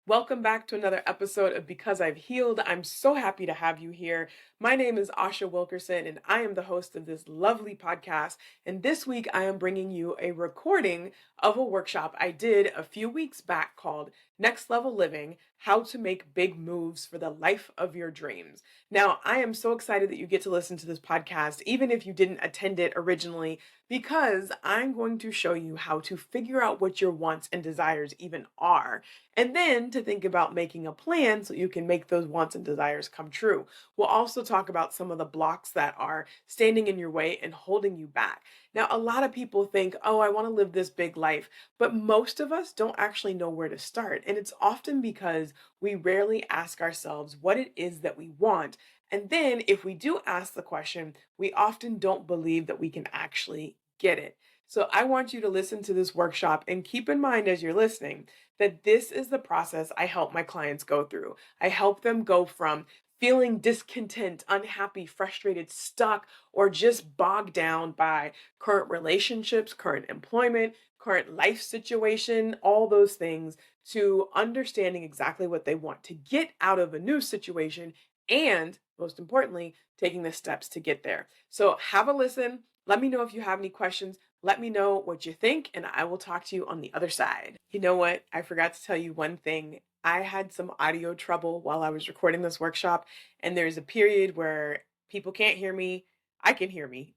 Welcome back to another episode of Because I've Healed. I'm so happy to have you here. My name is Asha Wilkerson, and I am the host of this lovely podcast. And this week, I am bringing you a recording of a workshop I did a few weeks back called Next Level Living: How to Make Big Moves for the Life of Your Dreams. Now, I am so excited that you get to listen to this podcast, even if you didn't attend it originally, because I'm going to show you how to figure out what your wants and desires even are, and then to think about making a plan so you can make those wants and desires come true. We'll also talk about some of the blocks that are standing in your way and holding you back. Now, a lot of people think, oh, I want to live this big life, but most of us don't actually know where to start. And it's often because we rarely ask ourselves what it is that we want. And then if we do ask the question, we often don't believe that we can actually get it. So I want you to listen to this workshop and keep in mind as you're listening that this is the process I help my clients go through. I help them go from feeling discontent, unhappy, frustrated, stuck, or just bogged down by current relationships, current employment, current life situation, all those things, to understanding exactly what they want to get out of a new situation, and most importantly, taking the steps to get there. So have a listen. Let me know if you have any questions. Let me know what you think, and I will talk to you on the other side. You know what? I forgot to tell you one thing. I had some audio trouble while I was recording this workshop, and there's a period where people can't hear me. I can hear me,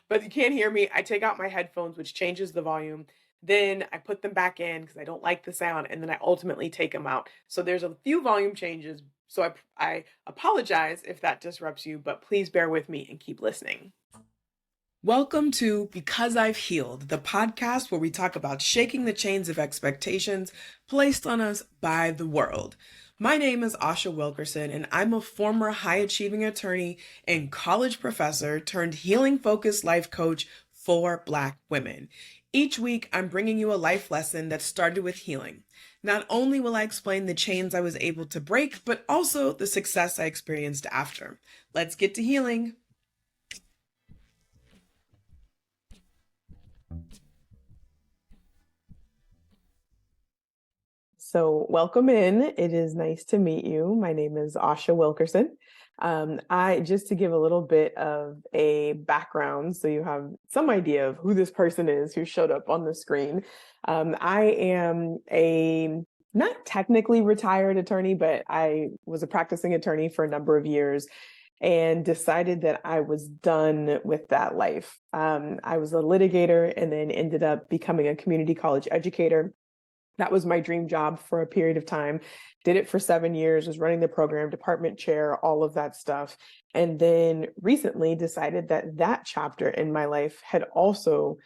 but you can't hear me. I take out my headphones, which changes the volume. Then I put them back in because I don't like the sound, and then I ultimately take them out. So there's a few volume changes. So I apologize if that disrupts you, but please bear with me and keep listening. Welcome to Because I've Healed, the podcast where we talk about shaking the chains of expectations placed on us by the world. My name is Asha Wilkerson, and I'm a former high-achieving attorney and college professor turned healing-focused life coach for Black women. Each week, I'm bringing you a life lesson that started with healing. Not only will I explain the chains I was able to break, but also the success I experienced after. Let's get to healing. So, welcome in. It is nice to meet you. My name is Asha Wilkerson. I just to give a little bit of a background so you have some idea of who this person is who showed up on the screen. I am a not technically retired attorney, but I was a practicing attorney for a number of years and decided that I was done with that life. I was a litigator and then ended up becoming a community college educator. That was my dream job for a period of time. Did it for 7 years, was running the program, department chair, all of that stuff. And then recently decided that that chapter in my life had also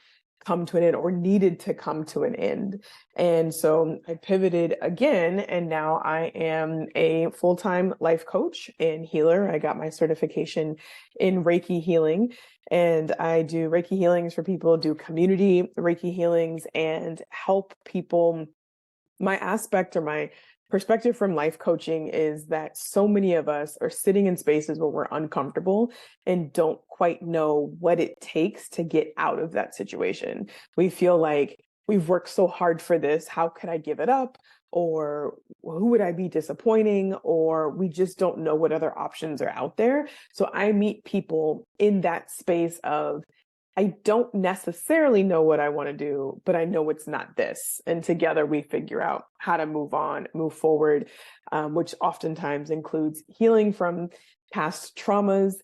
come to an end or needed to come to an end. And so I pivoted again, and now I am a full-time life coach and healer. I got my certification in Reiki healing, and I do Reiki healings for people, do community Reiki healings, and help people. My aspect or my perspective from life coaching is that so many of us are sitting in spaces where we're uncomfortable and don't quite know what it takes to get out of that situation. We feel like we've worked so hard for this. How could I give it up? Or who would I be disappointing? Or we just don't know what other options are out there. So I meet people in that space of, I don't necessarily know what I want to do, but I know it's not this. And together we figure out how to move on, move forward, which oftentimes includes healing from past traumas,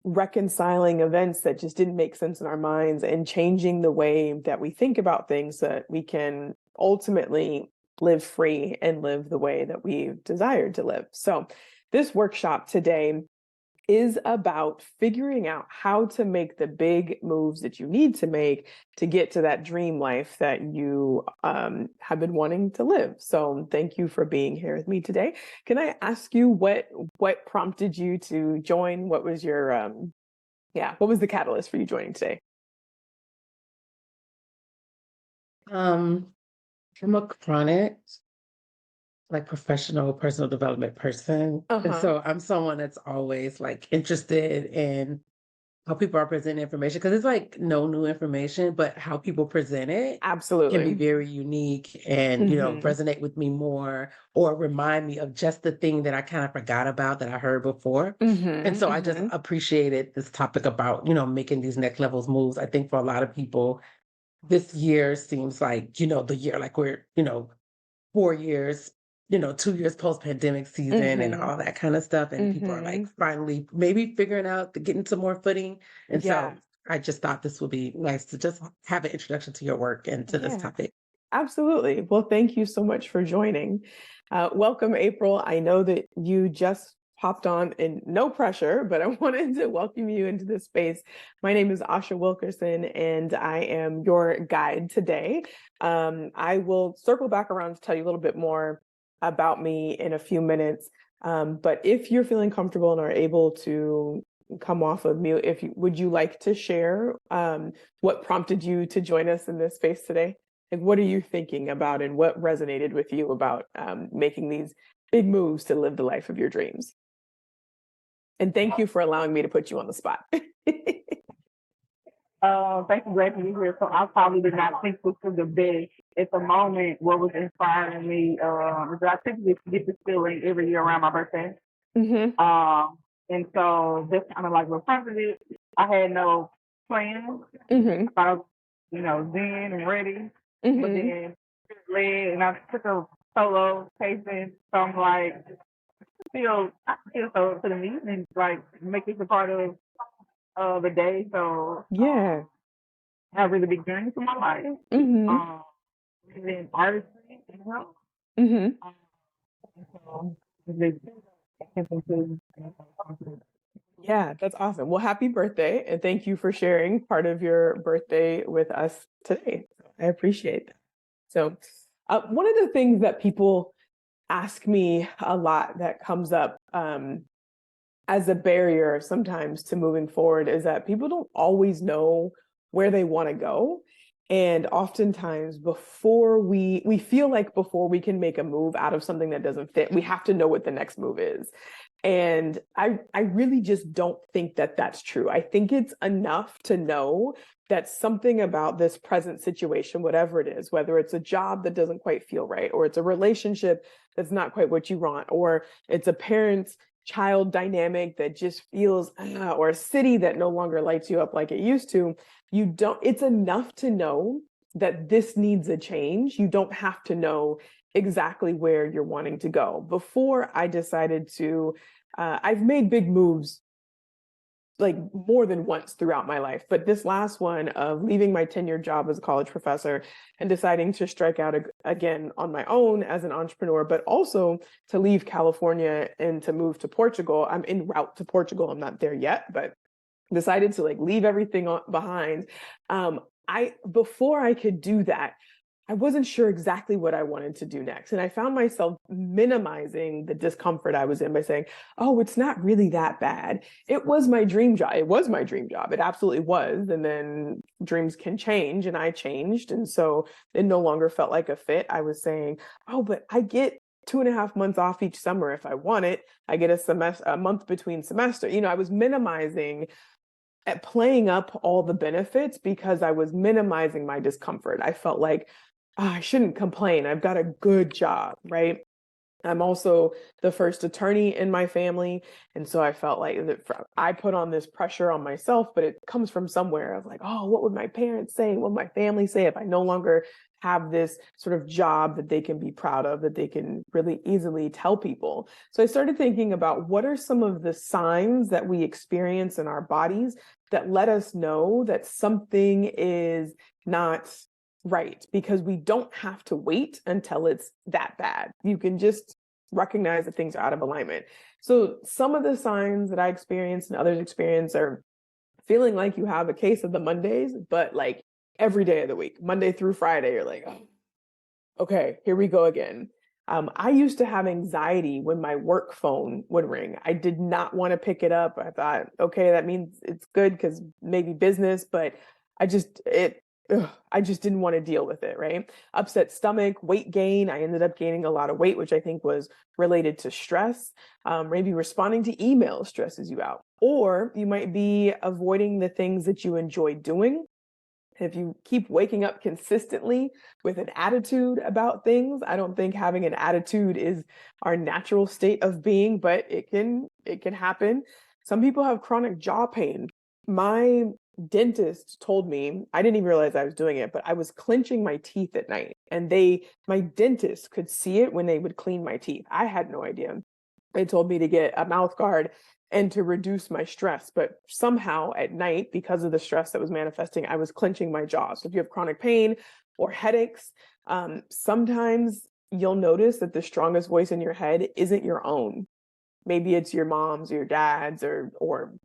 reconciling events that just didn't make sense in our minds, and changing the way that we think about things so that we can ultimately live free and live the way that we desired to live. So this workshop today is about figuring out how to make the big moves that you need to make to get to that dream life that you have been wanting to live. So thank you for being here with me today. Can I ask you what prompted you to join? What was your what was the catalyst for you joining today? Um, I'm a chronic, like professional personal development person. And Uh-huh. so I'm someone that's always like interested in how people are presenting information, because it's like no new information, but how people present it can be Absolutely. very unique and, Hmm. resonate with me more or remind me of just the thing that I kind of forgot about that I heard before. And Hmm. so I just Hmm. appreciated this topic about, making these next levels moves. I think for a lot of people, this year seems like, the year like we're, 4 years, 2 years post-pandemic season and Hmm. all that kind of stuff, and people are, like, Hmm. finally maybe figuring out to getting some more footing, and Yeah. so I just thought this would be nice to just have an introduction to your work and to this Yeah. topic. Absolutely. Well, thank you so much for joining. Welcome, April. I know that you just popped on and no pressure, but I wanted to welcome you into this space. My name is Asha Wilkerson, and I am your guide today. I will circle back around to tell you a little bit more about me in a few minutes. But if you're feeling comfortable and are able to come off of mute, would you like to share what prompted you to join us in this space today? Like, what are you thinking about and what resonated with you about making these big moves to live the life of your dreams? And thank you for allowing me to put you on the spot. Thank you, glad to be here. So I probably did not think this was the best at the moment. What was inspiring me is that I typically get this feeling every year around my birthday. Hmm. Um, and so this kind of like what prompted it. I had no plans. Hmm. I thought I was, zen and ready. But Hmm. then led and I took a solo pacing. So I'm like, I feel so to the meet and like make this a part of the day. So Yeah. have a really big journey to my life. Hmm. Um, and then artistry and health. Hmm. Um, so it's been Yeah, that's awesome. Well, happy birthday. And thank you for sharing part of your birthday with us today. I appreciate that. So, one of the things that people ask me a lot that comes up as a barrier sometimes to moving forward is that people don't always know where they want to go. And oftentimes we feel like before we can make a move out of something that doesn't fit, we have to know what the next move is. And I really just don't think that that's true. I think it's enough to know that something about this present situation, whatever it is, whether it's a job that doesn't quite feel right, or it's a relationship that's not quite what you want, or it's a parent child dynamic that just feels or a city that no longer lights you up like it used to, it's enough to know that this needs a change. You don't have to know exactly where you're wanting to go. Before I decided to I've made big moves like more than once throughout my life, but this last one of leaving my tenured job as a college professor and deciding to strike out again on my own as an entrepreneur, but also to leave California and to move to Portugal. I'm en route to Portugal. I'm not there yet, but decided to like leave everything behind. Um, I before I could do that, I wasn't sure exactly what I wanted to do next. And I found myself minimizing the discomfort I was in by saying, oh, it's not really that bad. It was my dream job. It was my dream job. It absolutely was. And then dreams can change, and I changed. And so it no longer felt like a fit. I was saying, oh, but I get 2.5 months off each summer if I want it. I get a month between semester. I was minimizing at playing up all the benefits because I was minimizing my discomfort. I felt like, "Oh, I shouldn't complain. I've got a good job, right? I'm also the first attorney in my family. And so I felt like I put on this pressure on myself, but it comes from somewhere of like, oh, what would my parents say? What would my family say if I no longer have this sort of job that they can be proud of, that they can really easily tell people? So I started thinking about what are some of the signs that we experience in our bodies that let us know that something is not right, because we don't have to wait until it's that bad. You can just recognize that things are out of alignment. So some of the signs that I experience and others experience are feeling like you have a case of the Mondays, but like every day of the week, Monday through Friday, you're like, oh, okay, here we go again. I used to have anxiety when my work phone would ring. I did not want to pick it up. I thought, okay, that means it's good because maybe business, but I just it I just didn't want to deal with it, right? Upset stomach, weight gain. I ended up gaining a lot of weight, which I think was related to stress. Maybe responding to emails stresses you out. Or you might be avoiding the things that you enjoy doing. If you keep waking up consistently with an attitude about things, I don't think having an attitude is our natural state of being, but it can happen. Some people have chronic jaw pain. My dentist told me, I didn't even realize I was doing it, but I was clenching my teeth at night, and my dentist could see it when they would clean my teeth. I had no idea. They told me to get a mouth guard and to reduce my stress. But somehow at night, because of the stress that was manifesting, I was clenching my jaw. So if you have chronic pain or headaches, sometimes you'll notice that the strongest voice in your head isn't your own. Maybe it's your mom's or your dad's, or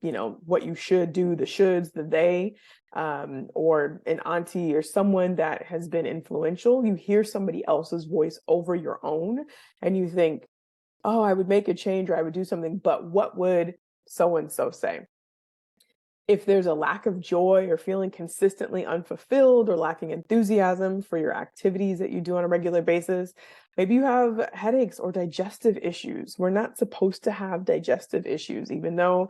what you should do, the shoulds, the they, or an auntie or someone that has been influential. You hear somebody else's voice over your own, and you think, oh, I would make a change or I would do something, but what would so-and-so say? If there's a lack of joy or feeling consistently unfulfilled or lacking enthusiasm for your activities that you do on a regular basis, maybe you have headaches or digestive issues. We're not supposed to have digestive issues, even though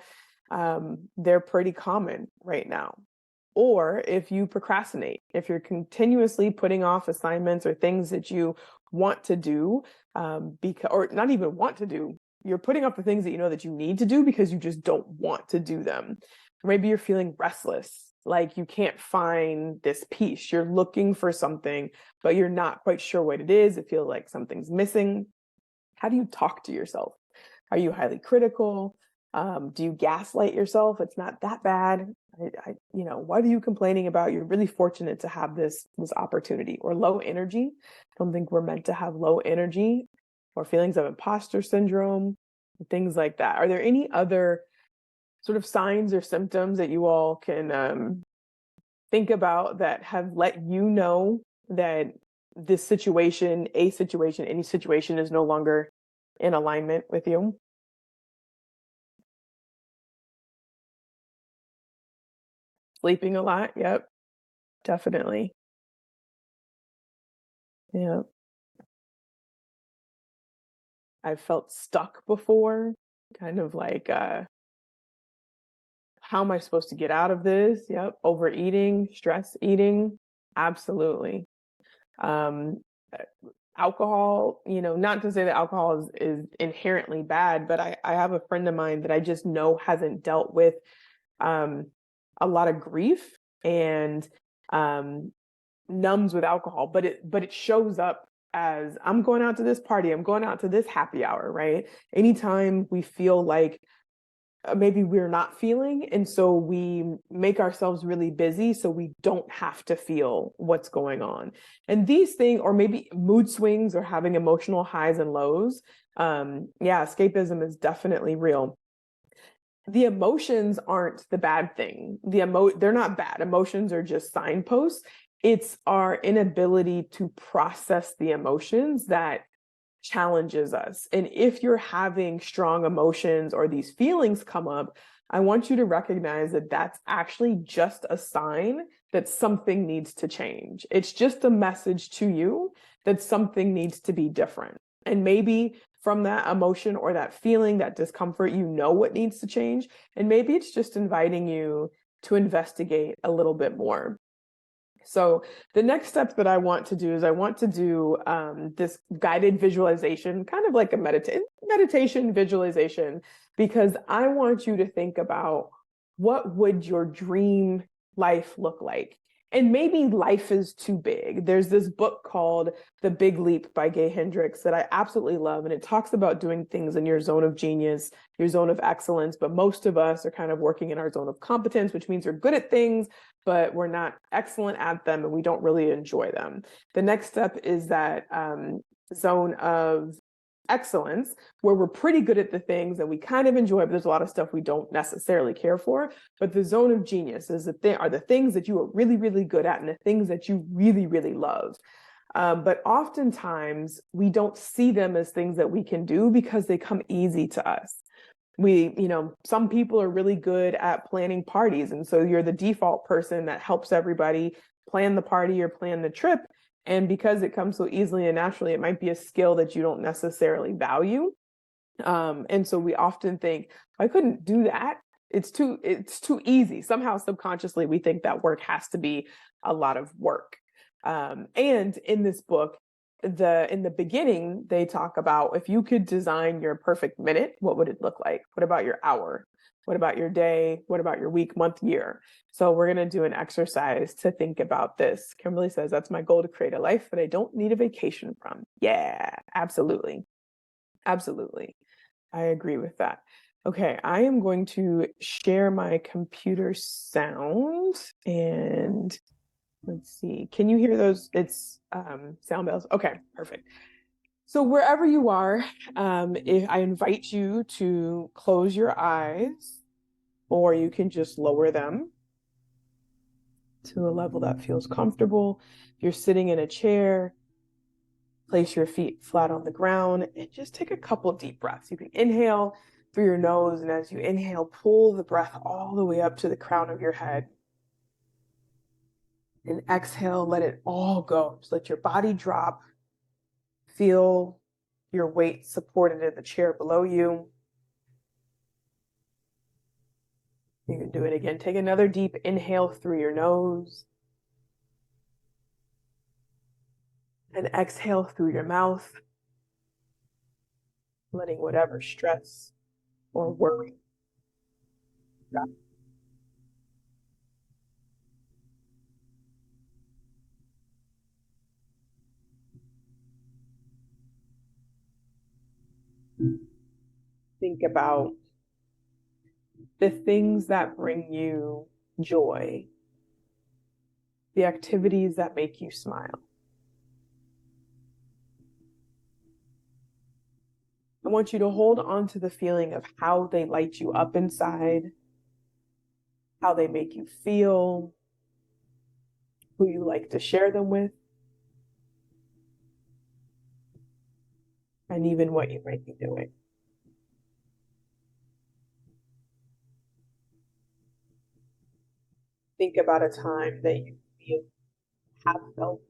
they're pretty common right now. Or if you procrastinate, if you're continuously putting off assignments or things that you want to do, or not even want to do, you're putting off the things that you know that you need to do because you just don't want to do them. Or maybe you're feeling restless, like you can't find this piece. You're looking for something, but you're not quite sure what it is. It feels like something's missing. How do you talk to yourself? Are you highly critical? Do you gaslight yourself? It's not that bad. What are you complaining about? You're really fortunate to have this opportunity. Or low energy. I don't think we're meant to have low energy, or feelings of imposter syndrome, things like that. Are there any other sort of signs or symptoms that you all can think about that have let you know that this situation, any situation is no longer in alignment with you? Sleeping a lot. Yep. Definitely. Yeah. I've felt stuck before, kind of like, how am I supposed to get out of this? Yep. Overeating, stress eating. Absolutely. Um, uh, Alcohol, not to say that alcohol is inherently bad, but I have a friend of mine that I just know hasn't dealt with um, a lot of grief, and um, numbs with alcohol, but it shows up as, I'm going out to this party, I'm going out to this happy hour, right? Anytime we feel like maybe we're not feeling, and so we make ourselves really busy so we don't have to feel what's going on. And these things, or maybe mood swings or having emotional highs and lows, escapism is definitely real. The emotions aren't the bad thing. They're not bad. Emotions are just signposts. It's our inability to process the emotions that challenges us. And if you're having strong emotions or these feelings come up, I want you to recognize that that's actually just a sign that something needs to change. It's just a message to you that something needs to be different. And maybe from that emotion or that feeling, that discomfort, you know what needs to change. And maybe it's just inviting you to investigate a little bit more. So the next step that I want to do is I want to do this guided visualization, kind of like a meditation visualization, because I want you to think about, what would your dream life look like? And maybe life is too big. There's this book called The Big Leap by Gay Hendricks that I absolutely love. And it talks about doing things in your zone of genius, your zone of excellence. But most of us are kind of working in our zone of competence, which means we're good at things, but we're not excellent at them and we don't really enjoy them. The next step is that zone of excellence, where we're pretty good at the things that we kind of enjoy, but there's a lot of stuff we don't necessarily care for. But the zone of genius is are the things that you are really, really good at and the things that you really, really love. But oftentimes we don't see them as things that we can do because they come easy to us. Some people are really good at planning parties. And so you're the default person that helps everybody plan the party or plan the trip. And because it comes so easily and naturally, it might be a skill that you don't necessarily value. And so we often think, I couldn't do that. it's too easy. Somehow subconsciously we think that work has to be a lot of work. And in this book, in the beginning, they talk about if you could design your perfect minute, what would it look like? What about your hour? What about your day? What about your week, month, year? So we're going to do an exercise to think about this. Kimberly says, that's my goal, to create a life that I don't need a vacation from. Yeah, absolutely. Absolutely. I agree with that. Okay, I am going to share my computer sound, and let's see. Can you hear those? It's sound bells. Okay, perfect. So wherever you are, if I invite you to close your eyes, or you can just lower them to a level that feels comfortable. If you're sitting in a chair, place your feet flat on the ground and just take a couple deep breaths. You can inhale through your nose, and as you inhale, pull the breath all the way up to the crown of your head. And exhale, let it all go. Just let your body drop. Feel your weight supported in the chair below you. You can do it again. Take another deep inhale through your nose. And exhale through your mouth, letting whatever stress or worry drop. Think about the things that bring you joy, the activities that make you smile. I want you to hold on to the feeling of how they light you up inside, how they make you feel, who you like to share them with, and even what you might be doing. Think about a time that you have felt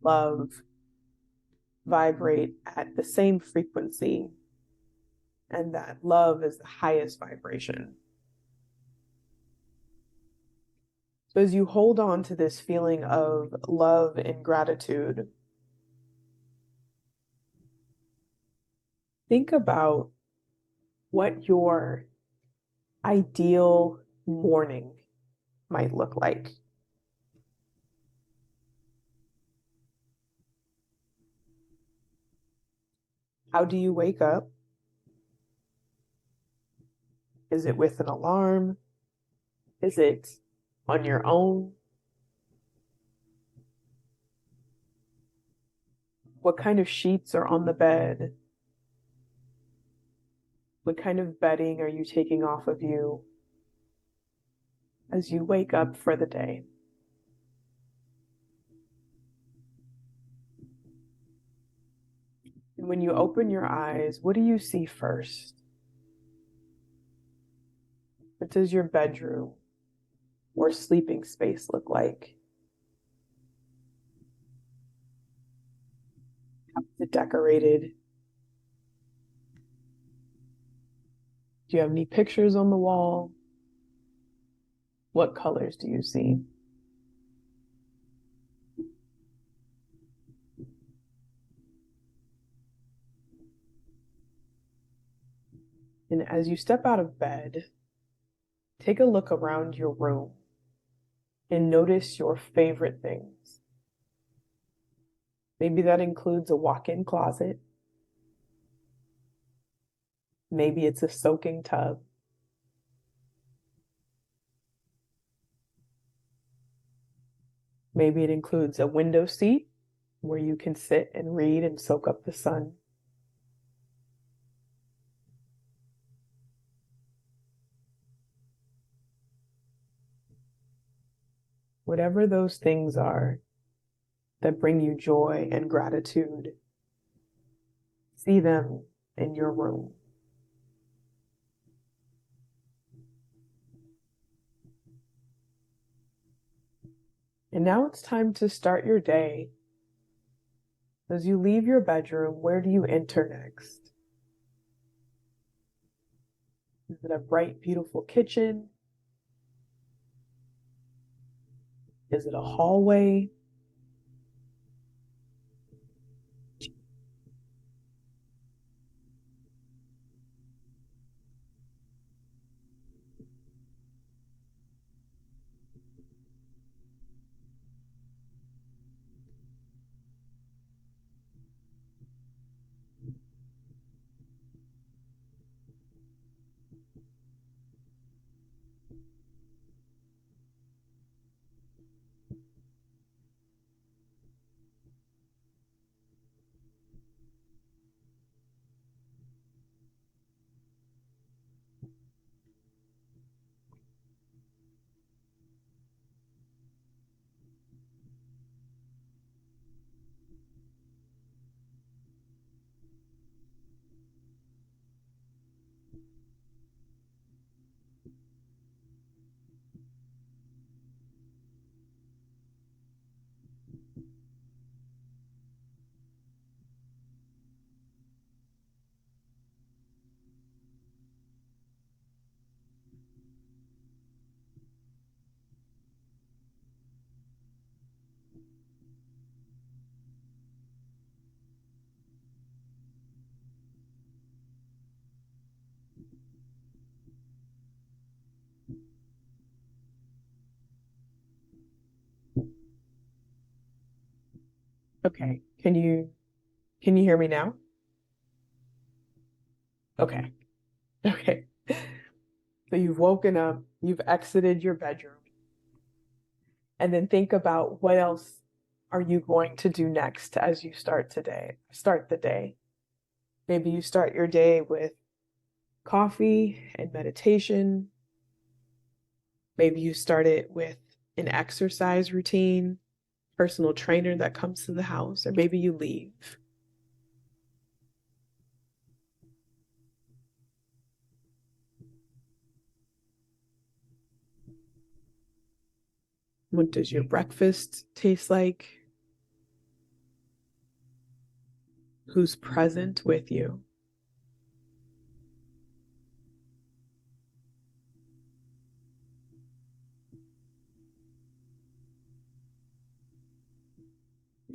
love vibrate at the same frequency, and that love is the highest vibration. So as you hold on to this feeling of love and gratitude, think about what your ideal morning might look like. How do you wake up? Is it with an alarm? Is it on your own? What kind of sheets are on the bed? What kind of bedding are you taking off of you as you wake up for the day? And when you open your eyes, what do you see first? What does your bedroom or sleeping space look like? How is it decorated? Do you have any pictures on the wall? What colors do you see? And as you step out of bed, take a look around your room and notice your favorite things. Maybe that includes a walk-in closet. Maybe it's a soaking tub. Maybe it includes a window seat where you can sit and read and soak up the sun. Whatever those things are, that bring you joy and gratitude. See them in your room. And now it's time to start your day. As you leave your bedroom, where do you enter next? Is it a bright, beautiful kitchen? Is it a hallway? Okay. Can you hear me now? Okay. Okay. So you've woken up, you've exited your bedroom, and then think about what else are you going to do next as you start the day. Maybe you start your day with coffee and meditation. Maybe you start it with an exercise routine, personal trainer that comes to the house, or maybe you leave. What does your breakfast taste like? Who's present with you?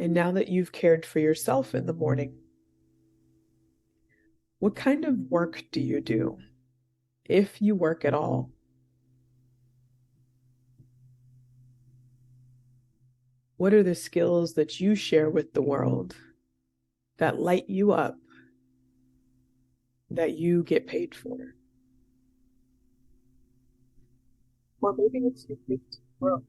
And now that you've cared for yourself in the morning, what kind of work do you do, if you work at all? What are the skills that you share with the world that light you up, that you get paid for? Or maybe it's your gift to the world.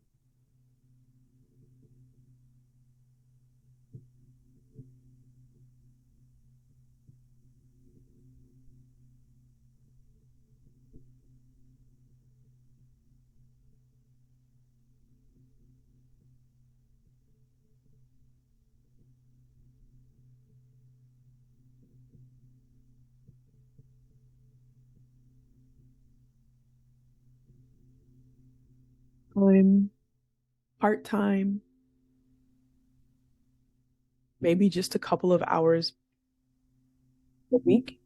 Time, part-time, maybe just a couple of hours a week.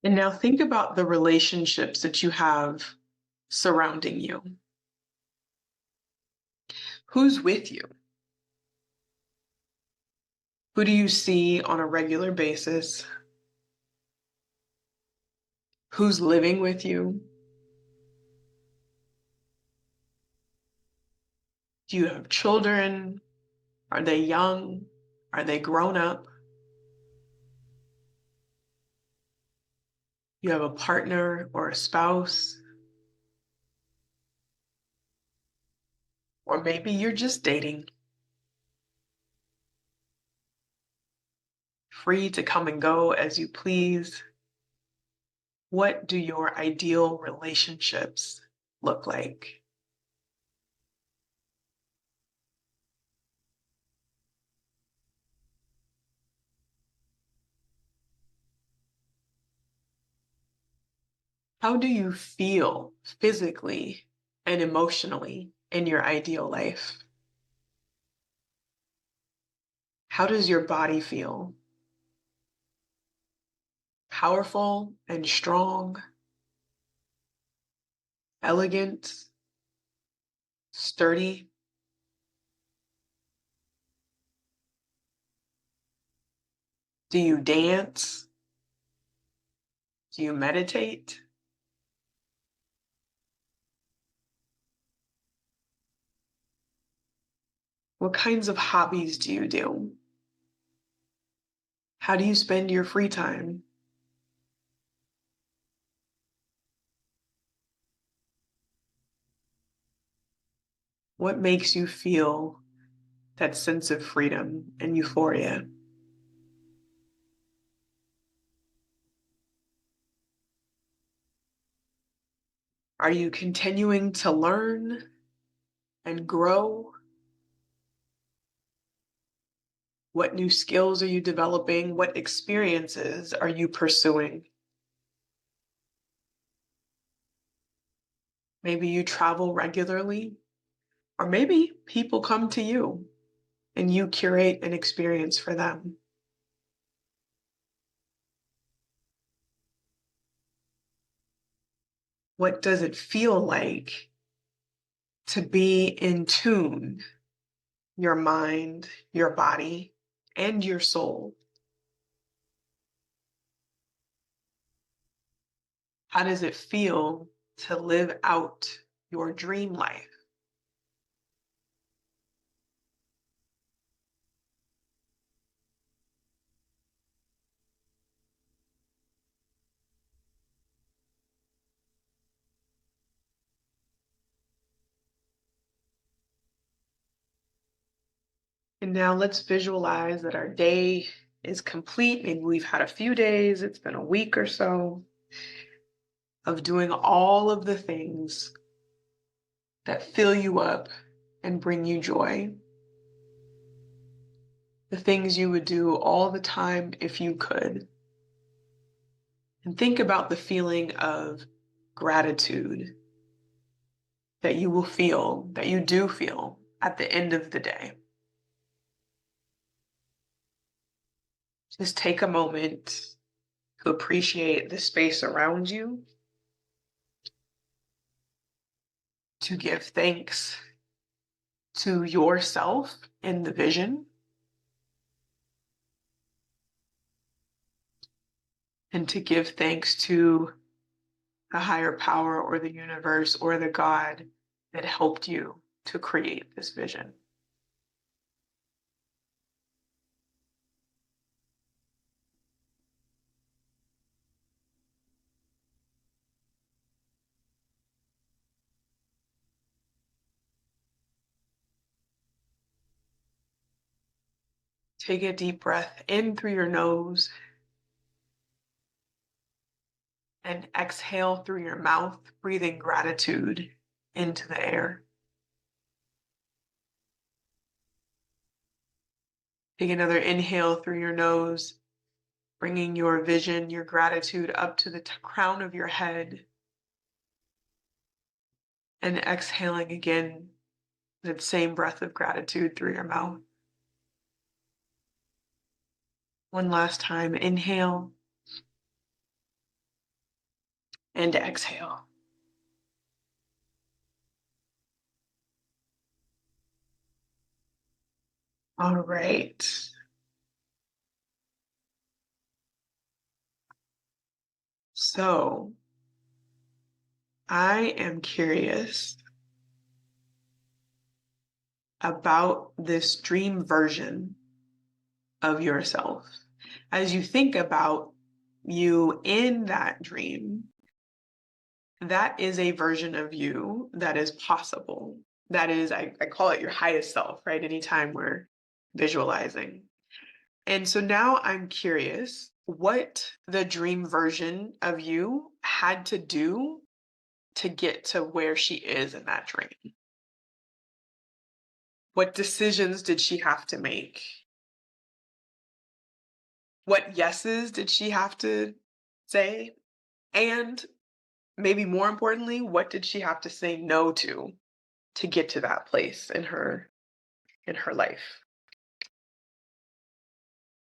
And now think about the relationships that you have surrounding you. Who's with you? Who do you see on a regular basis? Who's living with you? Do you have children? Are they young? Are they grown up? You have a partner or a spouse? Or maybe you're just dating. free to come and go as you please. What do your ideal relationships look like? How do you feel physically and emotionally in your ideal life? How does your body feel? Powerful and strong, elegant, sturdy? Do you dance? Do you meditate? What kinds of hobbies do you do? How do you spend your free time? What makes you feel that sense of freedom and euphoria? Are you continuing to learn and grow? What new skills are you developing? What experiences are you pursuing? Maybe you travel regularly, or maybe people come to you and you curate an experience for them. What does it feel like to be in tune, your mind, your body, and your soul? How does it feel to live out your dream life? And now let's visualize that our day is complete. Maybe we've had a few days, it's been a week or so of doing all of the things that fill you up and bring you joy. The things you would do all the time if you could. And think about the feeling of gratitude that you will feel, that you do feel at the end of the day. Just take a moment to appreciate the space around you, to give thanks to yourself in the vision, and to give thanks to the higher power or the universe or the God that helped you to create this vision. Take a deep breath in through your nose and exhale through your mouth, breathing gratitude into the air. Take another inhale through your nose, bringing your vision, your gratitude up to the crown of your head. And exhaling again, that same breath of gratitude through your mouth. One last time, inhale and exhale. All right. So I am curious about this dream version of yourself. As you think about you in that dream, that is a version of you that is possible. That is, I call it your highest self, right? Anytime we're visualizing. And so now I'm curious what the dream version of you had to do to get to where she is in that dream. What decisions did she have to make? What yeses did she have to say? And maybe more importantly, what did she have to say no to get to that place in her life?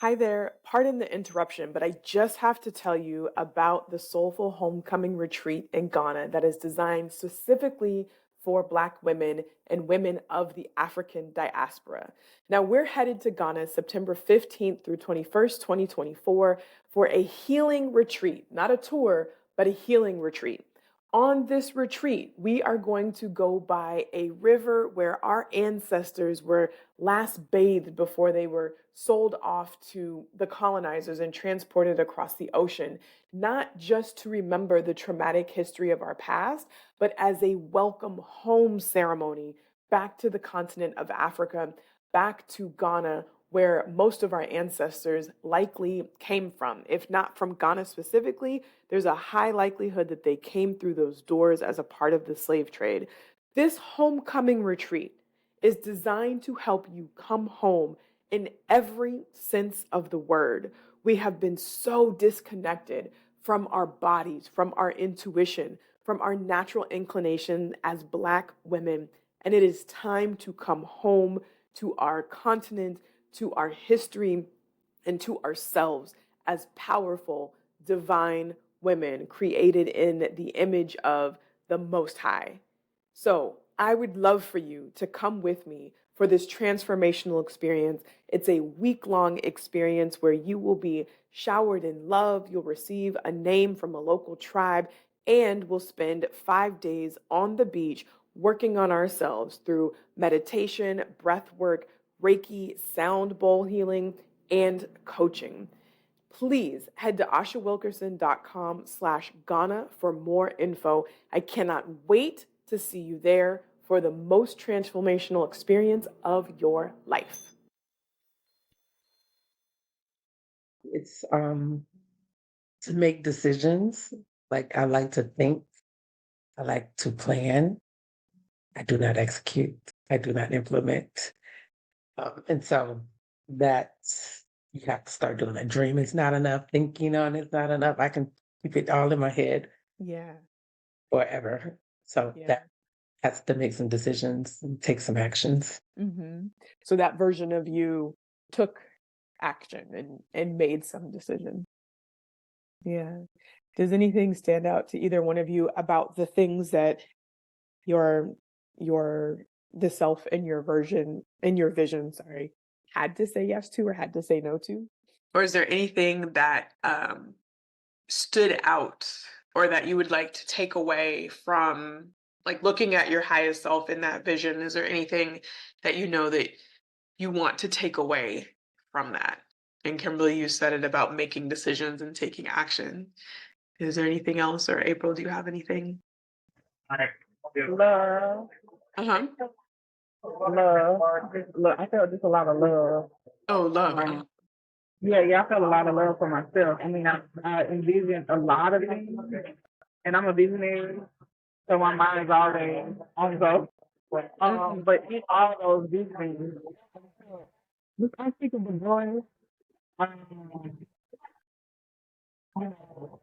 Hi there. Pardon the interruption, but I just have to tell you about the Soulful Homecoming Retreat in Ghana that is designed specifically for Black women and women of the African diaspora. Now, we're headed to Ghana September 15th through 21st, 2024, for a healing retreat, not a tour, but a healing retreat. On this retreat, we are going to go by a river where our ancestors were last bathed before they were sold off to the colonizers and transported across the ocean, not just to remember the traumatic history of our past, but as a welcome home ceremony back to the continent of Africa, back to Ghana, where most of our ancestors likely came from. If not from Ghana specifically, there's a high likelihood that they came through those doors as a part of the slave trade. This homecoming retreat is designed to help you come home in every sense of the word. We have been so disconnected from our bodies, from our intuition, from our natural inclination as Black women. And it is time to come home to our continent, to our history, and to ourselves as powerful, divine women created in the image of the Most High. So I would love for you to come with me for this transformational experience. It's a week-long experience where you will be showered in love. You'll receive a name from a local tribe, and we'll spend 5 days on the beach working on ourselves through meditation, breath work, Reiki, sound bowl healing, and coaching. Please head to ashawilkerson.com/Ghana for more info. I cannot wait to see you there for the most transformational experience of your life. It's to make decisions. Like, I like to think, I like to plan. I do not execute. I do not implement. And so that's, you have to start doing that. Dream is not enough. Thinking on it's not enough. I can keep it all in my head Yeah. forever. So Yeah. that has to make some decisions and take some actions. So that version of you took action and made some decision. Yeah. Does anything stand out to either one of you about the things that your the self in your vision, sorry, had to say yes to or had to say no to? Or is there anything that stood out or that you would like to take away from like looking at your highest self in that vision? Is there anything that you know that you want to take away from that? And Kimberly, you said it about making decisions and taking action. Is there anything else? Or April, do you have anything? Love, Uh-huh. love. Look, I felt just a lot of love. Oh, love. Yeah, I felt a lot of love for myself. I mean, I envisioned a lot of things, and I'm a visionary, so my mind's always on go. But in all those visions, this unspeakable joy, um, you know,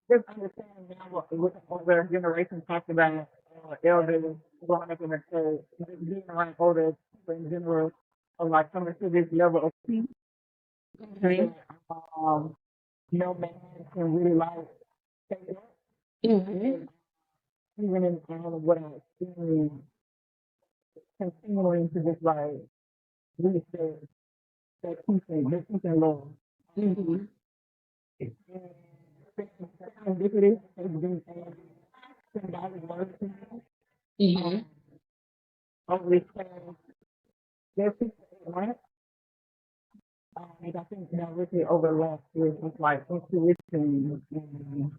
just understanding now what older generations talked about, elders growing up in the church, just being around older people in general, of like coming to this level of peace. And, no man can really like take it up. And even in all of what I experienced, continuing to just like reach that peace and love. And serendipity has been a symbolic word to me. Over this past, there's 6 to 8 months. And I think that really over the last year, it's like intuition and being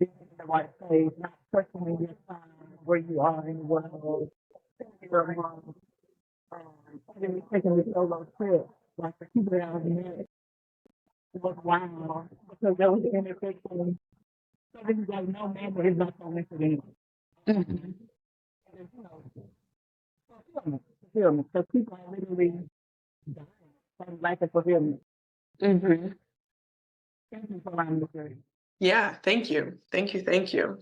in the right place, not questioning your time, where you are in the world, your mom, even me taking this solo trip. like the people that I met was wild because there was an intersection. So this is like no man is not so interested in Mhm. you know, fulfillment. Because people are literally dying from lack of fulfillment. Mhm. Thank you for allowing me to share. Yeah, thank you. Thank you. Thank you.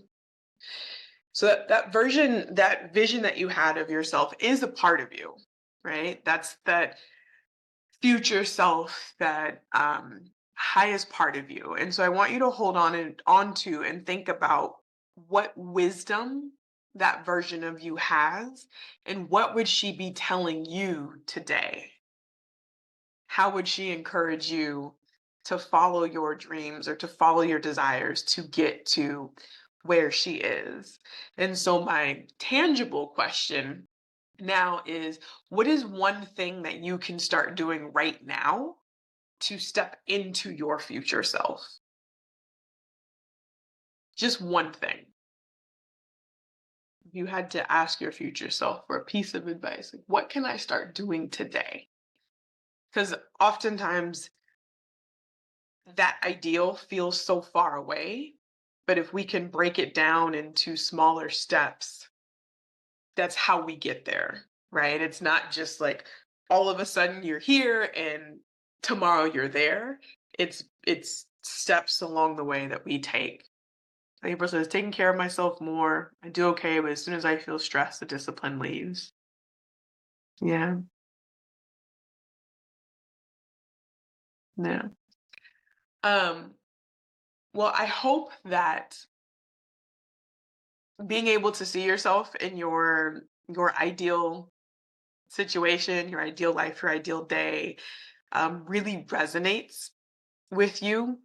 So that version, that vision that you had of yourself is a part of you, right? That's that future self, that highest part of you. And so I want you to hold on to and think about what wisdom that version of you has, and what would she be telling you today? How would she encourage you to follow your dreams or to follow your desires to get to where she is? And so my tangible question now is, what is one thing that you can start doing right now to step into your future self? Just one thing. If you had to ask your future self for a piece of advice, like, what can I start doing today? Because oftentimes that ideal feels so far away. But if we can break it down into smaller steps, that's how we get there, right? It's not just like all of a sudden you're here and tomorrow you're there. It's steps along the way that we take. Like April says, taking care of myself more. I do okay, but as soon as I feel stressed, the discipline leaves. Yeah. Yeah. Um, well, I hope that being able to see yourself in your ideal situation, your ideal life, your ideal day, really resonates with you.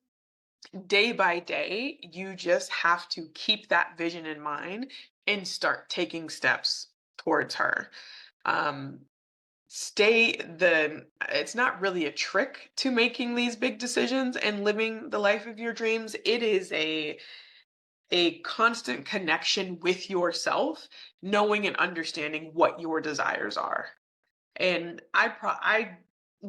Day by day, you just have to keep that vision in mind and start taking steps towards her. Um, stay the It's not really a trick to making these big decisions and living the life of your dreams. It is a constant connection with yourself, knowing and understanding what your desires are. And I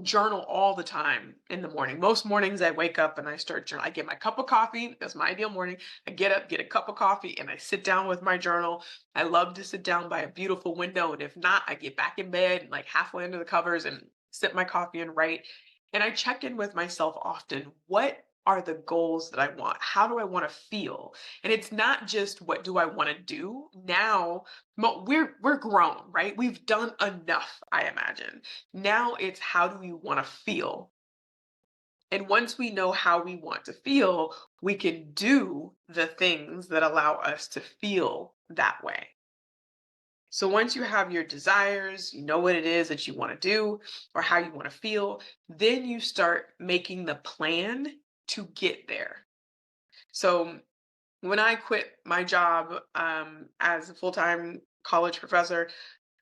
journal all the time in the morning. Most mornings I wake up and I start journal. I get my cup of coffee. That's my ideal morning. I get up, get a cup of coffee, and I sit down with my journal. I love to sit down by a beautiful window. And if not, I get back in bed, like halfway under the covers, and sip my coffee and write. And I check in with myself often. What are the goals that I want? How do I want to feel? And it's not just what do I want to do. Now we're grown, right? We've done enough, I imagine. Now it's, how do we want to feel? And once we know how we want to feel, we can do the things that allow us to feel that way. So once you have your desires, you know what it is that you want to do or how you want to feel, then you start making the plan to get there. So when I quit my job as a full-time college professor,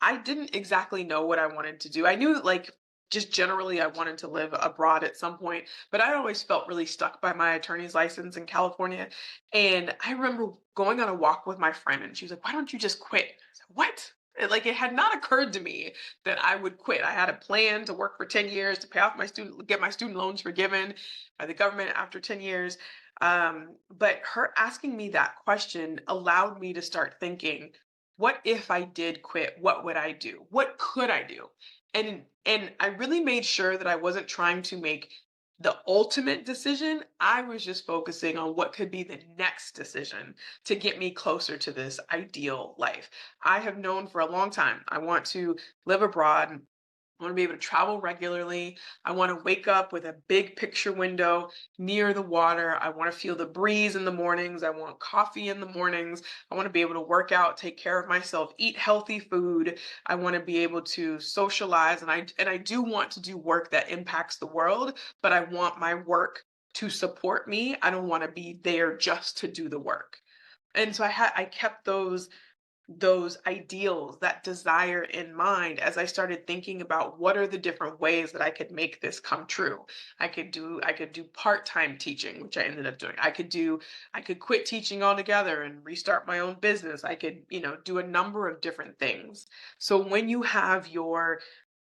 I didn't exactly know what I wanted to do. I knew, like, just generally I wanted to live abroad at some point, but I always felt really stuck by my attorney's license in California. And I remember going on a walk with my friend, and she was like, "Why don't you just quit?" I said, "What?" Like, it had not occurred to me that I would quit. I had a plan to work for 10 years to pay off get my student loans forgiven by the government after 10 years. But her asking me that question allowed me to start thinking, what if I did quit? What would I do? What could I do? And I really made sure that I wasn't trying to make the ultimate decision. I was just focusing on what could be the next decision to get me closer to this ideal life. I have known for a long time I want to live abroad. I want to be able to travel regularly. I want to wake up with a big picture window near the water. I want to feel the breeze in the mornings. I want coffee in the mornings. I want to be able to work out, take care of myself, eat healthy food. I want to be able to socialize, and I do want to do work that impacts the world, but I want my work to support me. I don't want to be there just to do the work. And so I kept those ideals, that desire in mind as I started thinking about what are the different ways that I could make this come true. I could do part-time teaching, which I ended up doing. I could quit teaching altogether and restart my own business. I could, do a number of different things. So when you have your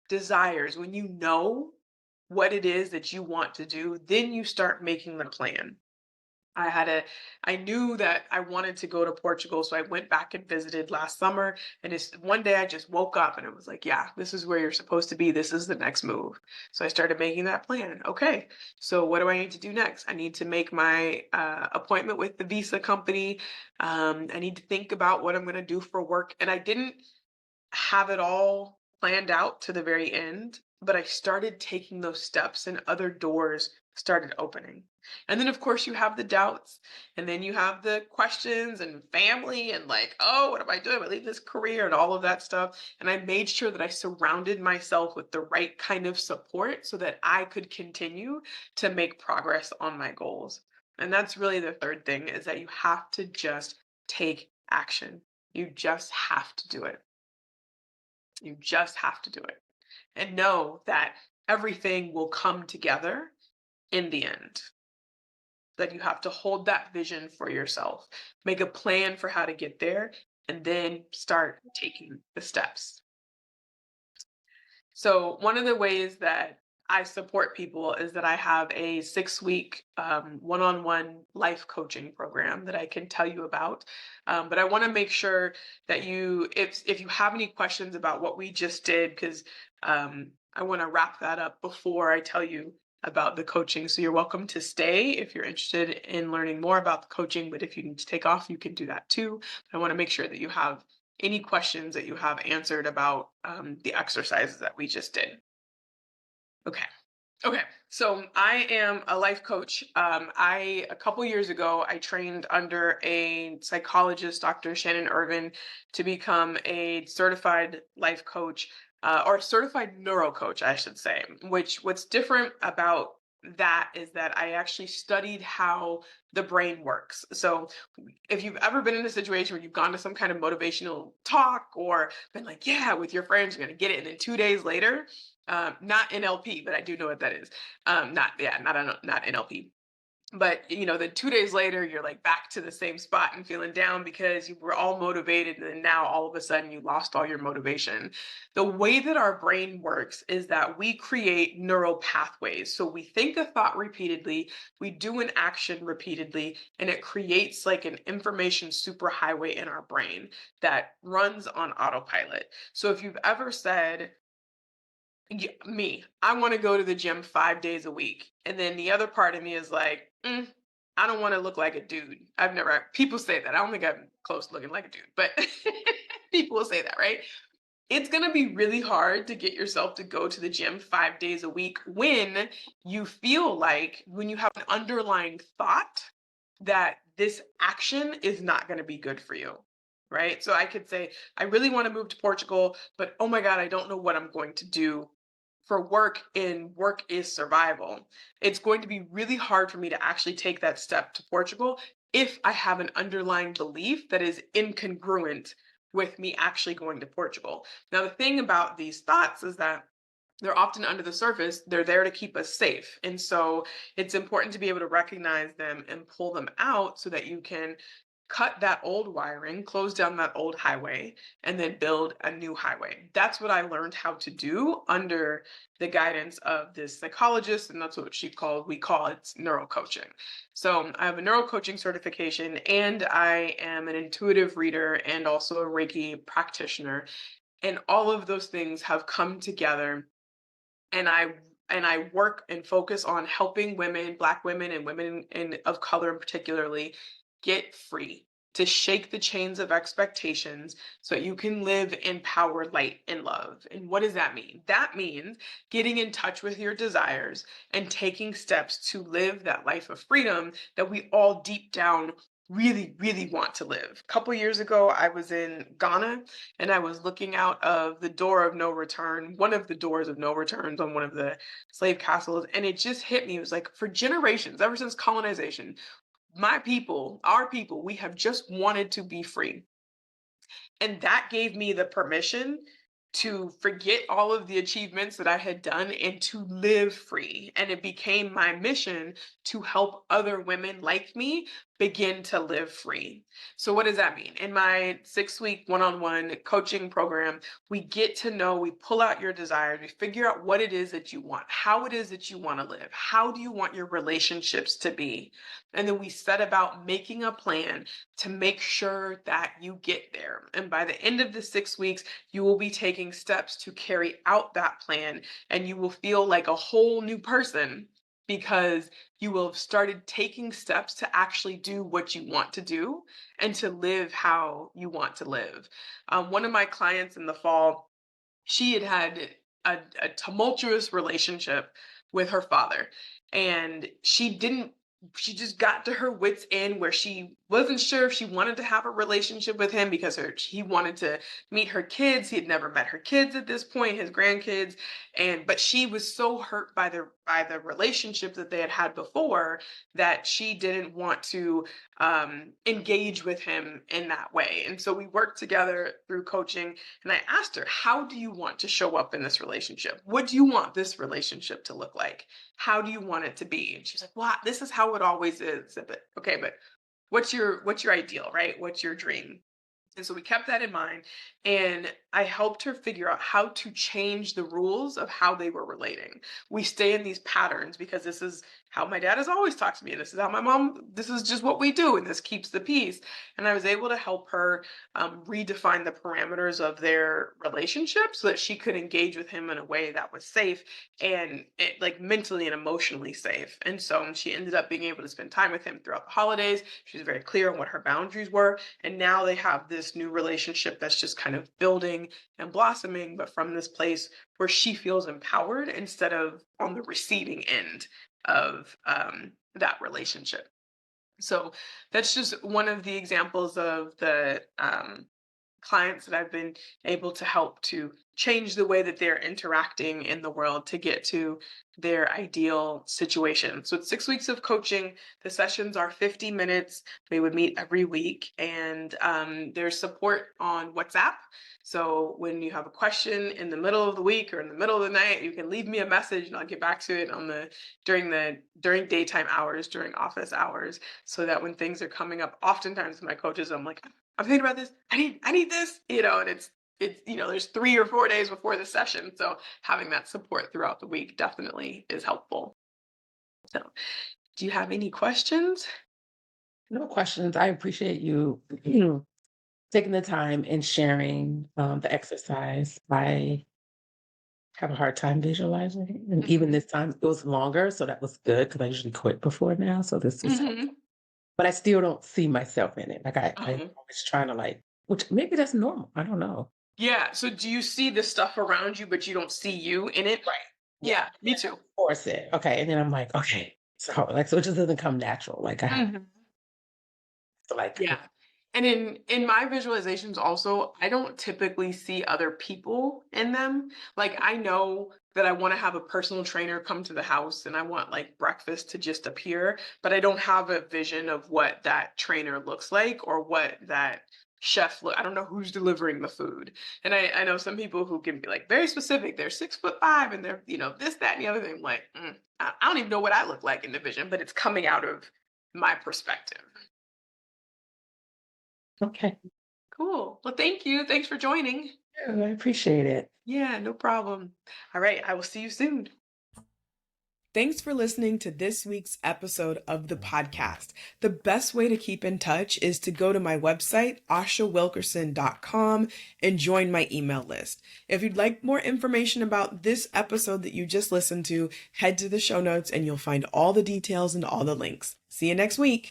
desires, when you know what it is that you want to do, then you start making the plan. I knew that I wanted to go to Portugal, so I went back and visited last summer. And it's one day I just woke up and it was like, yeah, this is where you're supposed to be. This is the next move. So I started making that plan. Okay, so what do I need to do next? I need to make my appointment with the visa company. I need to think about what I'm going to do for work. And I didn't have it all planned out to the very end, but I started taking those steps and other doors started opening. And then, of course, you have the doubts, and then you have the questions and family, and like, oh, what am I doing? I leave this career and all of that stuff. And I made sure that I surrounded myself with the right kind of support so that I could continue to make progress on my goals. And that's really the third thing is that you have to just take action. You just have to do it. You just have to do it and know that everything will come together in the end. That you have to hold that vision for yourself, make a plan for how to get there, and then start taking the steps. So, one of the ways that I support people is that I have a 6 week one on one life coaching program that I can tell you about. But I want to make sure that if you have any questions about what we just did, because I want to wrap that up before I tell you about the coaching. So, you're welcome to stay if you're interested in learning more about the coaching. But if you need to take off, you can do that too. But I want to make sure that you have any questions that you have answered about the exercises that we just did. Okay. Okay. So I am a life coach. A couple years ago, I trained under a psychologist, Dr. Shannon Irvin, to become a certified life coach, or certified neuro coach, I should say. What's different about that is that I actually studied how the brain works. So if you've ever been in a situation where you've gone to some kind of motivational talk or been like, yeah, with your friends, you're gonna get it, and then 2 days later, not NLP, but I do know what that is. Not NLP. But then 2 days later, you're like back to the same spot and feeling down because you were all motivated, and then now all of a sudden you lost all your motivation. The way that our brain works is that we create neural pathways. So we think a thought repeatedly, we do an action repeatedly, and it creates like an information superhighway in our brain that runs on autopilot. So if you've ever said, I want to go to the gym 5 days a week. And then the other part of me is like, I don't want to look like a dude. People say that. I don't think I'm close to looking like a dude, but people will say that, right? It's going to be really hard to get yourself to go to the gym 5 days a week when when you have an underlying thought that this action is not going to be good for you. Right. So I could say, I really want to move to Portugal, but oh my God, I don't know what I'm going to do for work, and work is survival. It's going to be really hard for me to actually take that step to Portugal if I have an underlying belief that is incongruent with me actually going to Portugal. Now, the thing about these thoughts is that they're often under the surface. They're there to keep us safe. And so it's important to be able to recognize them and pull them out so that you can cut that old wiring, close down that old highway, and then build a new highway. That's what I learned how to do under the guidance of this psychologist, and that's what we call it neuro coaching. So I have a neuro coaching certification, and I am an intuitive reader and also a Reiki practitioner. And all of those things have come together, and I work and focus on helping women, Black women and women of color in particularly, get free, to shake the chains of expectations so that you can live in power, light, and love. And what does that mean? That means getting in touch with your desires and taking steps to live that life of freedom that we all deep down really, really want to live. A couple years ago, I was in Ghana and I was looking out of the door of no return, one of the doors of no returns on one of the slave castles. And it just hit me. It was like, for generations, ever since colonization, my people, our people, we have just wanted to be free. And that gave me the permission to forget all of the achievements that I had done and to live free. And it became my mission to help other women like me begin to live free. So what does that mean? In my 6-week one-on-one coaching program, we get to know, we pull out your desires, we figure out what it is that you want, how it is that you want to live, how do you want your relationships to be? And then we set about making a plan to make sure that you get there. And by the end of the 6 weeks, you will be taking steps to carry out that plan, and you will feel like a whole new person because you will have started taking steps to actually do what you want to do and to live how you want to live. One of my clients in the fall, she had had a tumultuous relationship with her father, and she just got to her wits end where she wasn't sure if she wanted to have a relationship with him because he wanted to meet her kids. He had never met her kids at this point, his grandkids, but she was so hurt by the relationship that they had had before that she didn't want to engage with him in that way. And so we worked together through coaching, and I asked her, how do you want to show up in this relationship? What do you want this relationship to look like? How do you want it to be? And she's like, well, this is how it always is. But okay, but what's your ideal, right? What's your dream? And so we kept that in mind, and I helped her figure out how to change the rules of how they were relating. We stay in these patterns because this is how my dad has always talked to me. This is how my mom, this is just what we do, and this keeps the peace. And I was able to help her redefine the parameters of their relationship so that she could engage with him in a way that was safe and like mentally and emotionally safe. And so she ended up being able to spend time with him throughout the holidays. She was very clear on what her boundaries were. And now they have this new relationship that's just kind of building and blossoming, but from this place where she feels empowered instead of on the receiving end of that relationship. So that's just one of the examples of the clients that I've been able to help to change the way that they're interacting in the world to get to their ideal situation. So it's 6 weeks of coaching. The sessions are 50 minutes. We would meet every week, and there's support on WhatsApp. So when you have a question in the middle of the week or in the middle of the night, you can leave me a message and I'll get back to it during daytime hours, during office hours, so that when things are coming up, oftentimes my coaches, I'm like, I'm thinking about this. I need this, and it's there's 3 or 4 days before the session. So having that support throughout the week definitely is helpful. So do you have any questions? No questions. I appreciate you taking the time and sharing the exercise. I have a hard time visualizing it. And even Mhm. this time it was longer, so that was good because I usually quit before now. So this was helpful. Mhm. But I still don't see myself in it. Like I'm Oh, always trying to like, which maybe that's normal. I don't know. yeah. So do you see the stuff around you, but you don't see you in it? Right. Yeah. Yeah, me too. Force it. Okay. And then I'm like, okay. So it just doesn't come natural. Like I have Mhm. to like Yeah. And in my visualizations also, I don't typically see other people in them. Like I know that I want to have a personal trainer come to the house and I want like breakfast to just appear, but I don't have a vision of what that trainer looks like or what that chef look. I don't know who's delivering the food. And I know some people who can be like very specific. They're 6'5" and they're, this, that, and the other thing. I'm like, I don't even know what I look like in the vision, but it's coming out of my perspective. okay. Cool. Well, thank you. Thanks for joining. Yeah, I appreciate it. Yeah, no problem. All right, I will see you soon. Thanks for listening to this week's episode of the podcast. The best way to keep in touch is to go to my website, ashawilkerson.com, and join my email list. If you'd like more information about this episode that you just listened to, head to the show notes and you'll find all the details and all the links. See you next week.